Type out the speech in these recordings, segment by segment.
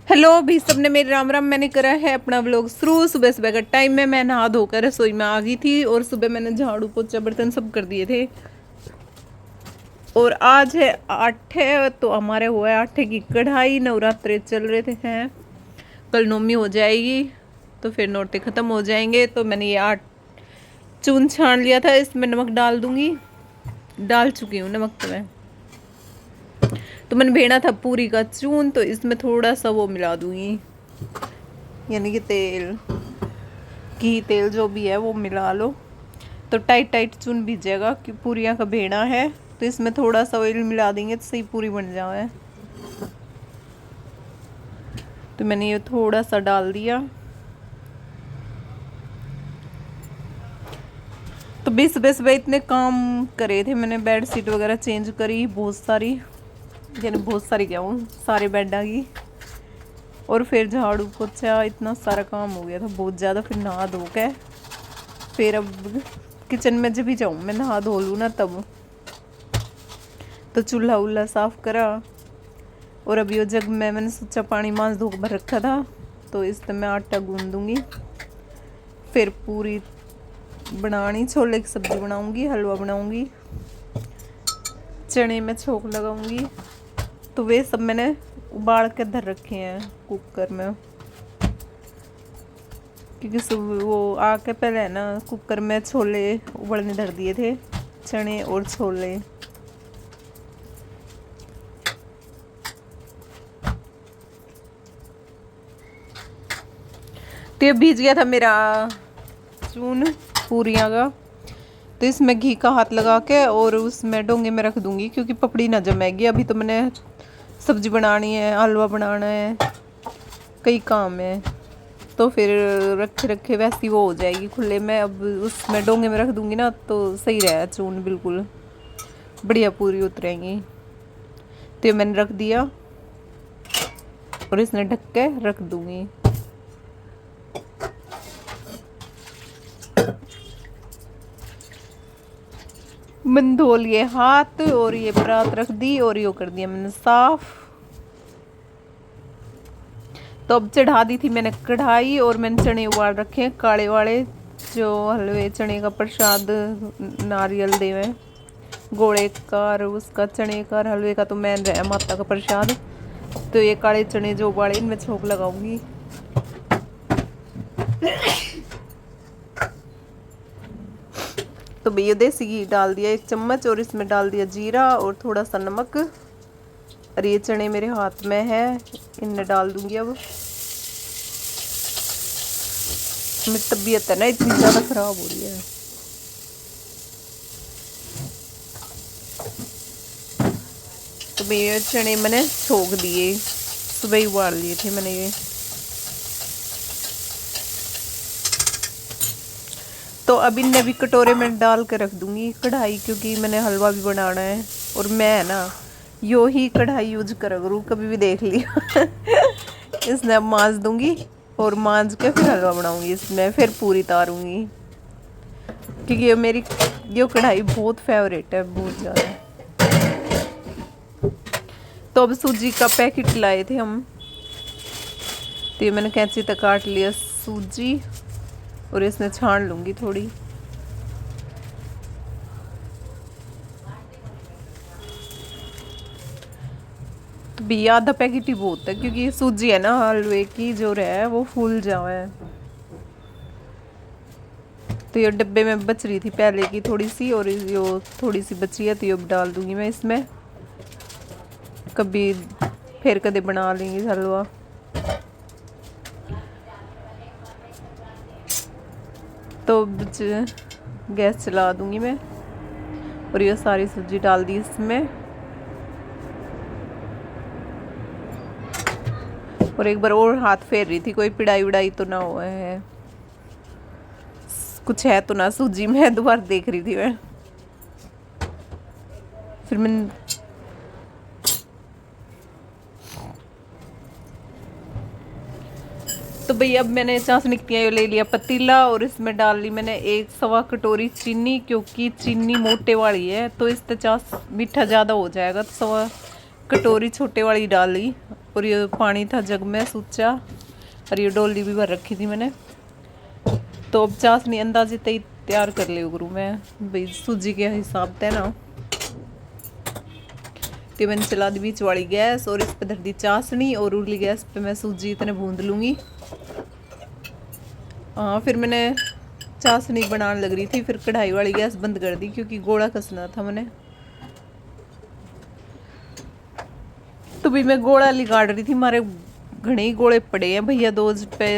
Hello भी सबने मेरे राम राम। मैंने करा है अपना व्लॉग शुरू। सुबह सुबह का टाइम में मैं नहा धोकर रसोई में आ गई थी और सुबह मैंने झाड़ू पोछा बर्तन सब कर दिए थे। और आज है 8 है तो हमारे हुआ है 8 की कढ़ाई। नवरात्रे चल रहे थे हैं, कल नौमी हो जाएगी तो फिर नौरते ख़त्म हो जाएंगे। तो मैंने ये 8 चून छान लिया था, इसमें नमक डाल दूंगी। डाल चुकी हूँ नमक तो मैंने भेड़ा था पूरी का चून, तो इसमें थोड़ा सा वो मिला दूंगी, यानी कि तेल, घी तेल जो भी है वो मिला लो तो टाइट टाइट चून भीजेगा। कि पूरियाँ का भेड़ा है तो इसमें थोड़ा सा ऑयल मिला देंगे तो सही पूरी बन जाए। तो मैंने ये थोड़ा सा डाल दिया। तो भी सुबह सुबह इतने काम करे थे मैंने, बेड शीट वगैरह चेंज करी बहुत सारी, यानी बहुत सारी क्या हूँ सारे बेड आ गई। और फिर झाड़ू पोछा, इतना सारा काम हो गया था बहुत ज़्यादा। फिर नहा धो के फिर अब किचन में जब भी जाऊँ मैं नहा धो लूँ ना तब। तो चूल्हा उल्हा साफ़ करा और अभी वो जग में मैंने सोचा पानी मांस धो भर रखा था तो इसमें मैं आटा गूंद दूँगी। फिर पूरी बनानी, छोले की सब्ज़ी बनाऊँगी, हलवा बनाऊँगी, चने में छोंक लगाऊँगी। तो वे सब मैंने उबाल के धर रखे हैं कुकर में, क्योंकि वो आके पहले है ना कुकर में छोले उबलने धर दिए थे, चने और छोले। तो ये भीज गया था मेरा चून पूरियाँ का। तो इसमें घी का हाथ लगा के और उसमें डोंगे में रख दूंगी, क्योंकि पपड़ी ना जमेगी। अभी तो मैंने सब्जी बनानी है, हलवा बनाना है, कई काम है, तो फिर रखे रखे वैसी वो हो जाएगी खुले में। अब उसमें डोंगे में रख दूंगी ना तो सही रहेगा, चून बिल्कुल बढ़िया पूरी उतरेंगी। तो ये मैंने रख दिया और इसने ढक के रख दूंगी। मैंने धो लिए हाथ और ये परात रख दी और यो कर दिया मैंने साफ। तो अब चढ़ा दी थी मैंने कढ़ाई और मैंने चने उबाल रखे हैं काले वाले, जो हलवे चने का प्रसाद नारियल देवे गोड़े का और उसका चने का और हलवे का तो मैं रहा माता का प्रसाद। तो ये काले चने जो उबाले इनमें छोंक लगाऊंगी। तो भैया देसी घी डाल दिया 1 चम्मच और इसमें डाल दिया जीरा और थोड़ा सा नमक। और ये चने मेरे हाथ में है, इनमें डाल दूंगी। अब मेरी तबीयत है ना इतनी ज़्यादा ख़राब हो रही है। तो भैया चने मैंने छोंक दिए, सुबह ही उबाल लिए थे मैंने ये। तो अब इन्हें भी कटोरे में डाल कर रख दूंगी कढ़ाई, क्योंकि मैंने हलवा भी बनाना है। और मैं है ना यो ही कढ़ाई यूज करा करूँ, कभी भी देख लिया। इसमें अब मांज दूंगी और मांज के फिर हलवा बनाऊंगी, इसमें फिर पूरी तारूंगी, क्योंकि ये मेरी यो कढ़ाई बहुत फेवरेट है, बहुत ज़्यादा। तो अब सूजी का पैकेट लाए थे हम, तो ये मैंने कैंची तक काट लिया सूजी और इसमें छान लूँगी थोड़ी। तो भी आधा पैकेट ही बहुत है, क्योंकि सूजी है ना हलवे की जो है वो फूल जाए। तो ये डब्बे में बच रही थी पहले की थोड़ी सी, और यो थोड़ी सी बची है तो ये डाल दूंगी मैं इसमें। कभी फिर कदे बना लेंगे हलवा। तो गैस चला दूंगी मैं और ये सारी सब्जी डाल दी इसमें। और एक बार और हाथ फेर रही थी, कोई पिड़ाई उड़ाई तो ना हुआ है, कुछ है तो ना सूजी में, दोबारा देख रही थी मैं। फिर मैं तो भैया अब मैंने चाशनी की ले लिया पतीला और इसमें डाल ली मैंने 1 सवा कटोरी चीनी, क्योंकि चीनी मोटे वाली है तो इससे मीठा ज़्यादा हो जाएगा, तो 1 कटोरी छोटे वाली डाली। और ये पानी था जग में सूचा, और ये डोली भी भर रखी थी मैंने। तो अब चाशनी अंदाजे तय तैयार कर लियो गुरु मैं भाई सूजी के हिसाब से ना। तो मैंने चला दी बीच वाली गैस और इस पे धर दी चाशनी, और उरली गैस पे मैं सूजी इतने भूंद लूँगी। हाँ फिर मैंने चाशनी बनाने लग रही थी, फिर कढ़ाई वाली गैस बंद कर दी क्योंकि गोला कसना था मैंने। तो भाई मैं गोला लिकाट रही थी, हमारे घने ही गोले पड़े हैं भैया दोज पे,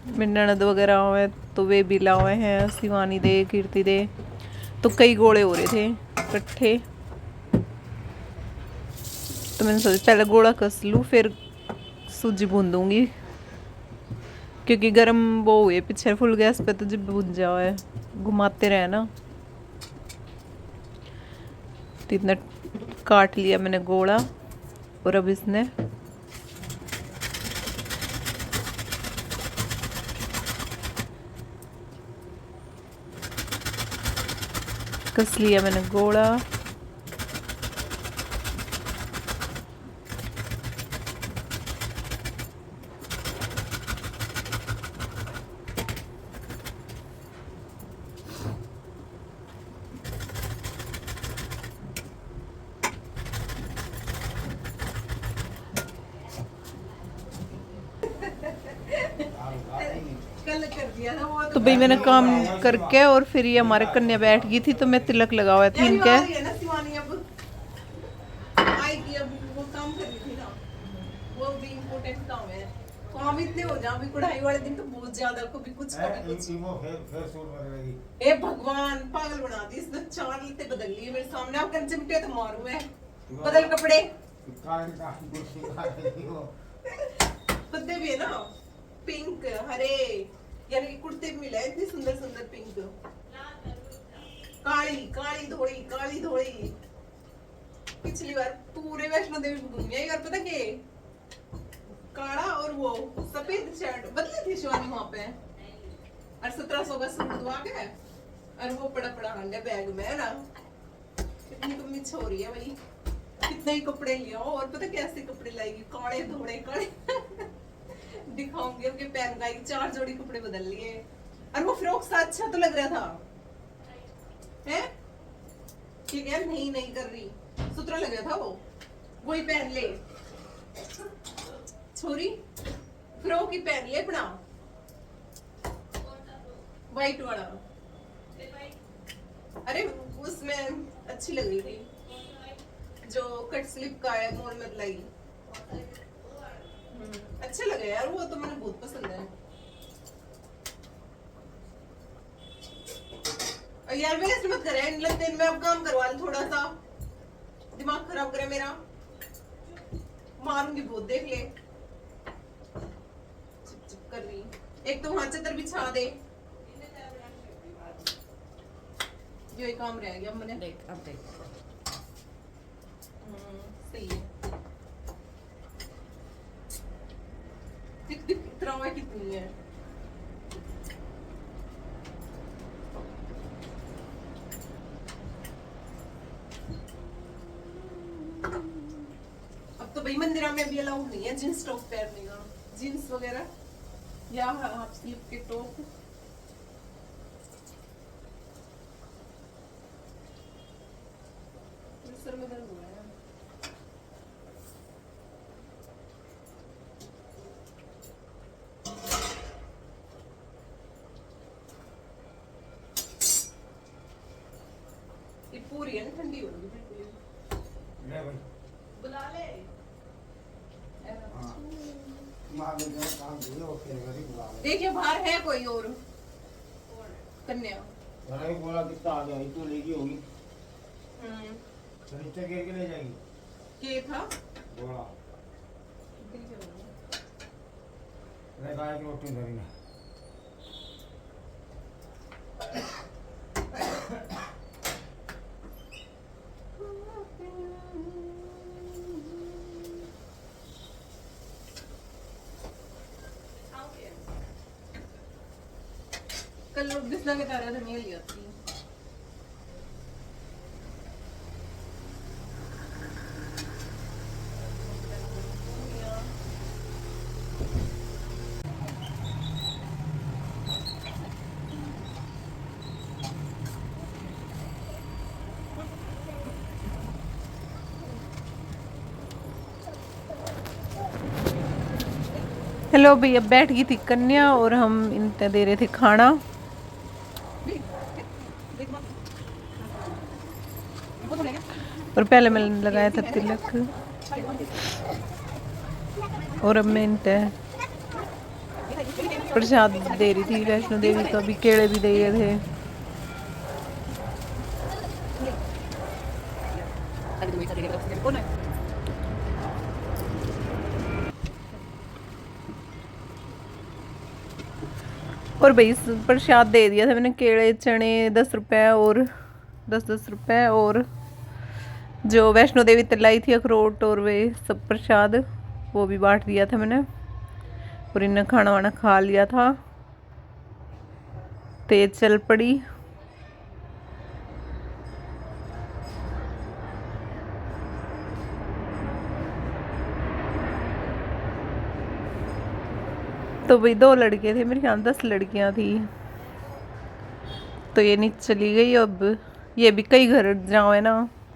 मेरी ननद वगैरह हुए तो वे भी लाए हैं, शिवानी दे कीर्ति दे, तो कई गोले हो रहे थे इकट्ठे। तो मैंने सोचा पहले गोला कस लूँ फिर सूजी भूंदूंगी, क्योंकि गर्म वो हुए पीछे फुल गैस पे तो जब भून जाओ है घुमाते रहे ना। तो इतना काट लिया मैंने गोला, और अब इसने कस लिया मैंने गोला। तो भाई मैंने काम करके और फिर ये हमारे कन्या बैठ गई थी, तो मैं तिलक लगा हुआ था इनके। काम इतने हो जाओ भी कढ़ाई वाले दिन तो बहुत ज्यादा कभी कुछ ए भगवान पागल बना दी इसने, 4 लेते बदल लिए मेरे सामने। आप कंचे मिटे तो मारू मैं, बदल कपड़े पत्ते भी है ना, पिंक हरे, यानी कि कुर्ते भी मिले इतनी सुंदर सुंदर पिंक, काली काली धोड़ी काली धोड़ी। पिछली बार पूरे वैष्णो देवी घूमी आई, और पता के काला और वो सफेद शर्ट बदली थी शिवानी वहां पे, और 1700 का सूट दुआ के, और वो पड़ा पड़ा हंडे बैग में ना। कितनी कमी छोरी है भाई, कितने ही कपड़े लिया, और पता कैसे कपड़े लाएगी, काले धोड़े काले दिखाऊंगी उनके पहन का 4 जोड़ी कपड़े बदल लिए। और वो फ्रॉक सा अच्छा तो लग रहा था है, ठीक है नहीं नहीं कर रही, सुथरा लग रहा था वो, वही पहन ले छोरी, फ्रॉक ही पहन ले अपना व्हाइट वाला। अरे उसमें अच्छी लग रही थी, जो कट स्लिप का है मोल में लाई, अच्छा लगा यार वो, तो मुझे बहुत पसंद है। और यार मेरे से मत करे, इन लगते मैं अब काम करवा लूं, थोड़ा सा दिमाग खराब करे मेरा, मारूंगी बहुत देख ले। चुप चुप कर रही, एक तो वहां चदर बिछा दे, जो एक काम रह गया मैंने देख, अब देख सही है। त्रावा कितनी है, अब तो भाई मंदिरा में भी अलाउड नहीं है जींस टॉप पहनने का, जींस वगैरह या हाफ स्लीव के टॉप। सर में दर्द हो रहा है, पूरी है ना ठंडी हो गई बिल्कुल, ले भाई बुला ले, देखिए बाहर है कोई और कन्या, अरे बोला कितना आ गया, तो लेगी होगी नीचे गिर के ले जाएगी, के था बोला अरे गाय की रोटी धरी ना। कल लोग बिस्ना के तारा धनिया लिया थी, हेलो भैया, बैठ गई थी कन्या और हम इनते दे रहे थे खाना। और पहले मैंने लगाया था तिलक और अब मैं इनते प्रसाद दे रही थी। वैष्णो देवी का भी केले भी दिए थे। और भाई प्रसाद दे दिया था मैंने, केले चने 10 रुपए और 10-10 रुपए, और जो वैष्णो देवी तलाई थी अखरोट और वे सब प्रसाद वो भी बांट दिया था मैंने। और इन्हें खाना वाना खा लिया था, तेज चल पड़ी। तो भाई 2 लड़के थे, मेरे ख्याल 10 लड़कियां थी। तो ये नीचे चली गई। अब ये भी कई घर जाओ है ना,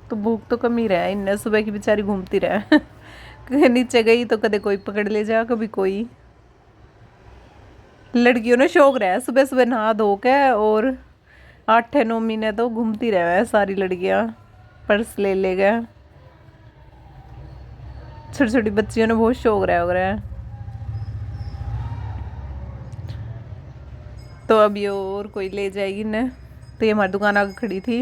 तो भूख तो कम ही रहा। इन्हें सुबह की बेचारी घूमती रहा नीचे गई तो कभी कोई पकड़ ले जा, कभी कोई। लड़कियों ने शौक रहा है सुबह सुबह नहा धो के, और 8-9 महीने तो घूमती रहा है सारी लड़कियां, पर्स ले ले गए। छोटी छोटी बच्चियों ने बहुत शौक रहा हो रहा है। तो अब ये और कोई ले जाएगी न। तो ये हमारी दुकान आगे खड़ी थी।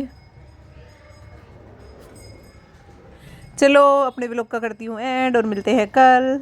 चलो अपने व्लॉग का करती हूँ एंड, और मिलते हैं कल।